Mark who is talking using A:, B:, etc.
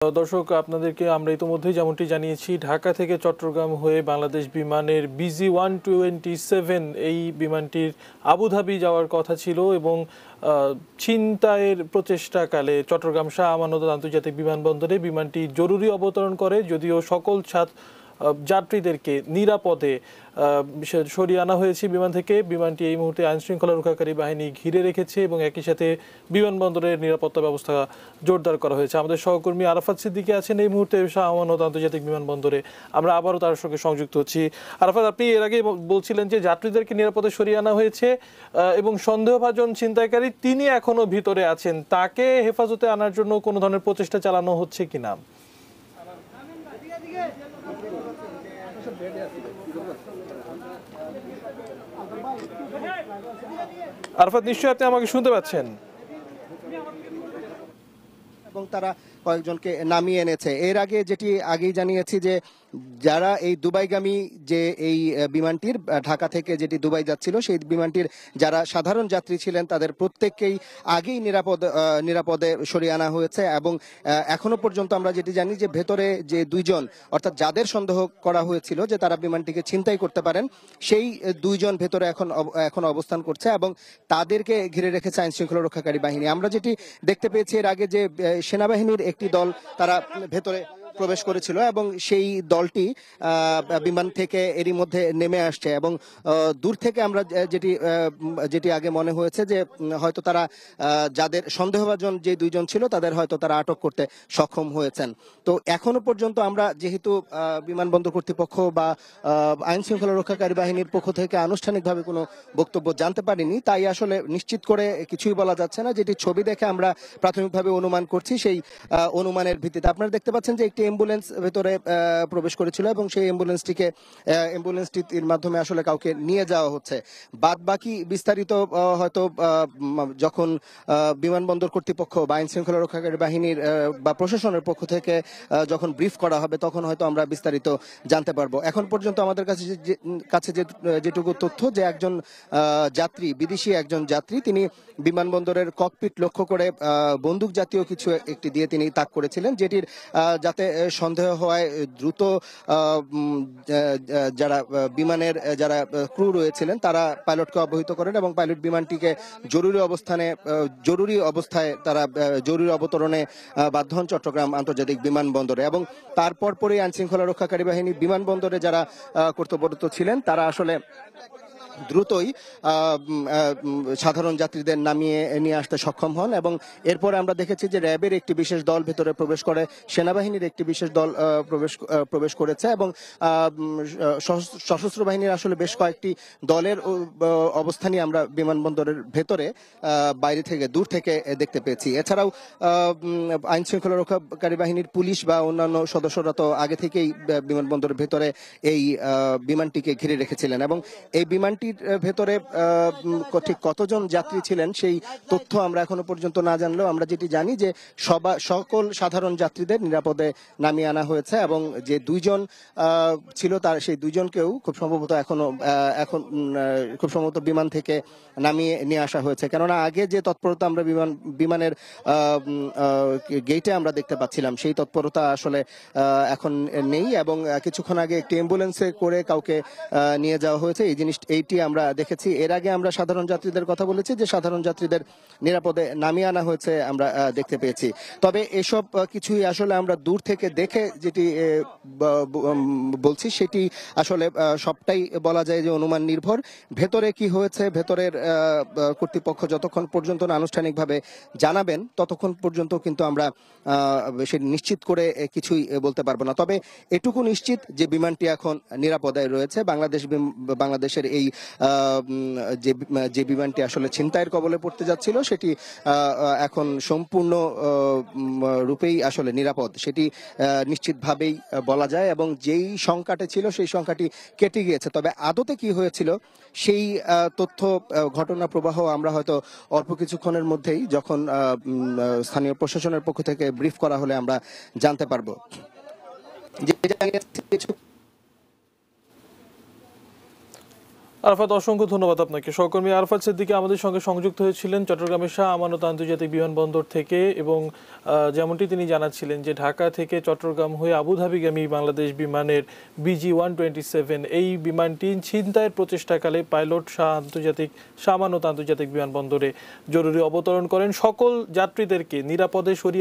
A: দর্শক, আপনাদেরকে আমরা ইতিমধ্যেই যেমনটি জানিয়েছি, ঢাকা থেকে চট্টগ্রাম হয়ে বাংলাদেশ বিমানের BG-127 এই বিমানটির আবুধাবি যাওয়ার কথা ছিল এবং ছিনতাইয়ের প্রচেষ্টাকালে চট্টগ্রাম শাহ আমানত আন্তর্জাতিক বিমানবন্দরে বিমানটি জরুরি অবতরণ করে। যদিও সকল যাত্রীদেরকে নিরাপদে সরিয়ে আনা হয়েছে বিমান থেকে। বিমানটি এই মুহূর্তে আইনশৃঙ্খলা রক্ষাকারী বাহিনী ঘিরে রেখেছে এবং একই সাথে বিমানবন্দরের নিরাপত্তা ব্যবস্থা জোরদার করা হয়েছে। আমাদের সহকর্মী আরাফাত সিদ্দিকী আছেন এই মুহূর্তে শাহ আমানত আন্তর্জাতিক বিমানবন্দরে। আমরা আবারও তার সঙ্গে সংযুক্ত হচ্ছি। আরাফাত, আপনি এর আগে বলছিলেন যে যাত্রীদেরকে নিরাপদে সরিয়ে আনা হয়েছে এবং সন্দেহভাজন ছিনতাইকারী তিনি এখনো ভিতরে আছেন, তাকে হেফাজতে আনার জন্য কোনো ধরনের প্রচেষ্টা চালানো হচ্ছে কিনা? আরাফাত, নিশ্চয়ই আপনি আমাকে শুনতে পাচ্ছেন?
B: এবং তারা কয়েকজনকে নামিয়ে এনেছে। এর আগে যেটি আগেই জানিয়েছি যে যারা এই দুবাইগামী যে এই বিমানটির ঢাকা থেকে যেটি দুবাই যাচ্ছিল সেই বিমানটির যারা সাধারণ যাত্রী ছিলেন তাদের প্রত্যেককেই আগেই নিরাপদে সরিয়ে আনা হয়েছে এবং এখনো পর্যন্ত আমরা যেটি জানি যে ভেতরে যে দুইজন অর্থাৎ যাদের সন্দেহ করা হয়েছিল যে তারা বিমানটিকে ছিনতাই করতে পারেন সেই দুইজন ভেতরে এখন অবস্থান করছে এবং তাদেরকে ঘিরে রেখেছে আইন শৃঙ্খলা রক্ষাকারী বাহিনী। আমরা যেটি দেখতে পেয়েছি এর আগে যে সেনাবাহিনীর একটি দল তারা ভেতরে প্রবেশ করেছিল এবং সেই দলটি বিমান থেকে এরই মধ্যে নেমে আসছে এবং দূর থেকে আমরা যেটি আগে মনে হয়েছে যে হয়তো তারা যাদের সন্দেহভাজন যে দুইজন ছিল তাদের হয়তো তারা আটক করতে সক্ষম হয়েছেন। তো এখনো পর্যন্ত আমরা যেহেতু বিমানবন্দর কর্তৃপক্ষ বা আইন শৃঙ্খলা রক্ষাকারী বাহিনীর পক্ষ থেকে আনুষ্ঠানিকভাবে কোনো বক্তব্য জানতে পারিনি, তাই আসলে নিশ্চিত করে কিছুই বলা যাচ্ছে না। যেটি ছবি দেখে আমরা প্রাথমিকভাবে অনুমান করছি সেই অনুমানের ভিত্তিতে আপনারা দেখতে পাচ্ছেন যে একটি অ্যাম্বুলেন্স ভেতরে প্রবেশ করেছিল এবং সেই অ্যাম্বুলেন্সটির মাধ্যমে আসলে কাউকে নিয়ে যাওয়া হচ্ছে। বাদ বাকি বিস্তারিত হয়তো যখন বিমানবন্দর কর্তৃপক্ষ বা আইন শৃঙ্খলা রক্ষাকারী বাহিনীর বা প্রশাসনের পক্ষ থেকে যখন ব্রিফ করা হবে তখন হয়তো আমরা বিস্তারিত জানতে পারবো। এখন পর্যন্ত আমাদের কাছে যেটুকু তথ্য যে একজন যাত্রী, বিদেশি একজন যাত্রী, তিনি বিমানবন্দরের ককপিট লক্ষ্য করে বন্দুক জাতীয় কিছু একটি দিয়ে তিনি তাক করেছিলেন, যেটির যাতে সন্দেহ হওয়ায় দ্রুত যারা বিমানের যারা ক্রু রয়েছিলেন তারা পাইলটকে অবহিত করেন এবং পাইলট বিমানটিকে জরুরি অবস্থায় তারা জরুরি অবতরণে বাধ্য হন চট্টগ্রাম আন্তর্জাতিক বিমানবন্দরে এবং তারপর পরেই আইন শৃঙ্খলা রক্ষাকারী বাহিনী বিমানবন্দরে যারা কর্তব্যরত ছিলেন তারা আসলে দ্রুতই সাধারণ যাত্রীদের নামিয়ে নিয়ে আসতে সক্ষম হন এবং এরপরে আমরা দেখেছি যে র্যাবের একটি বিশেষ দল ভেতরে প্রবেশ করে, সেনাবাহিনীর একটি বিশেষ দল প্রবেশ করেছে এবং সশস্ত্র বাহিনীর আসলে বেশ কয়েকটি দলের অবস্থানই আমরা বিমানবন্দরের ভেতরে বাইরে থেকে দূর থেকে দেখতে পেয়েছি। এছাড়াও আইন শৃঙ্খলা রক্ষাকারী বাহিনীর পুলিশ বা অন্যান্য সদস্যরা তো আগে থেকেই বিমানবন্দরের ভেতরে এই বিমানটিকে ঘিরে রেখেছিলেন এবং এই বিমানটির ভেতরে ঠিক কতজন যাত্রী ছিলেন সেই তথ্য আমরা এখনো পর্যন্ত না জানলেও আমরা যেটি জানি যে সকল সাধারণ যাত্রীদের নিরাপদে নামিয়ে আনা হয়েছে এবং যে দুইজন ছিল তার সেই দুইজনকেও খুব সম্ভবত বিমান থেকে নামিয়ে নিয়ে আসা হয়েছে। কেননা আগে যে তৎপরতা আমরা বিমানের গেটে আমরা দেখতে পাচ্ছিলাম সেই তৎপরতা আসলে এখন নেই এবং কিছুক্ষণ আগে একটি অ্যাম্বুলেন্সে করে কাউকে নিয়ে যাওয়া হয়েছে এইটি আমরা দেখেছি। এর আগে আমরা সাধারণ যাত্রীদের কথা বলেছি যে সাধারণ যাত্রীদের নিরাপদে নামিয়ে আনা হয়েছে আমরা দেখতে পেয়েছি। তবে এসব কিছুই আসলে আমরা দূর থেকে দেখে যেটি বলছি সেটি আসলে সবটাই বলা যায় যে অনুমান নির্ভর। ভেতরে কি হয়েছে ভেতরের কর্তৃপক্ষ যতক্ষণ পর্যন্ত না আনুষ্ঠানিকভাবে জানাবেন ততক্ষণ পর্যন্ত কিন্তু আমরা সে নিশ্চিত করে কিছুই বলতে পারবো না। তবে এটুকু নিশ্চিত যে বিমানটি এখন নিরাপদে রয়েছে। বাংলাদেশের এই যে বিমানটি আসলে ছিনতাইয়ের কবলে পড়তে যাচ্ছিল সেটি এখন সম্পূর্ণ রূপেই আসলে নিরাপদ, সেটি নিশ্চিতভাবেই বলা যায় এবং যেই সংখ্যাটা ছিল সেই সংখ্যাটি কেটে গিয়েছে। তবে আদতে কি হয়েছিল সেই তথ্য ঘটনা প্রবাহ আমরা হয়তো অল্প কিছুক্ষণের মধ্যেই যখন স্থানীয় প্রশাসনের পক্ষ থেকে ব্রিফ করা হলে আমরা জানতে পারবো।
A: আরাফাত, অসংখ্য ধন্যবাদ আপনাকে। সহকর্মী আরাফাত সিদ্দিকী আমাদের সঙ্গে সংযুক্ত হয়েছিলেন চট্টগ্রামের শাহ আমানত আন্তর্জাতিক বিমানবন্দর থেকে, এবং যেমনটি তিনি জানাচ্ছিলেন যে ঢাকা থেকে চট্টগ্রাম হয়ে আবুধাবিগামী বাংলাদেশ বিমানের BG-127 এই বিমানটি ছিনতাইয়ের প্রচেষ্টাকালে পাইলট শাহ আমানত আন্তর্জাতিক বিমানবন্দরে জরুরি অবতরণ করেন। সকল যাত্রীদেরকে নিরাপদে সরিয়ে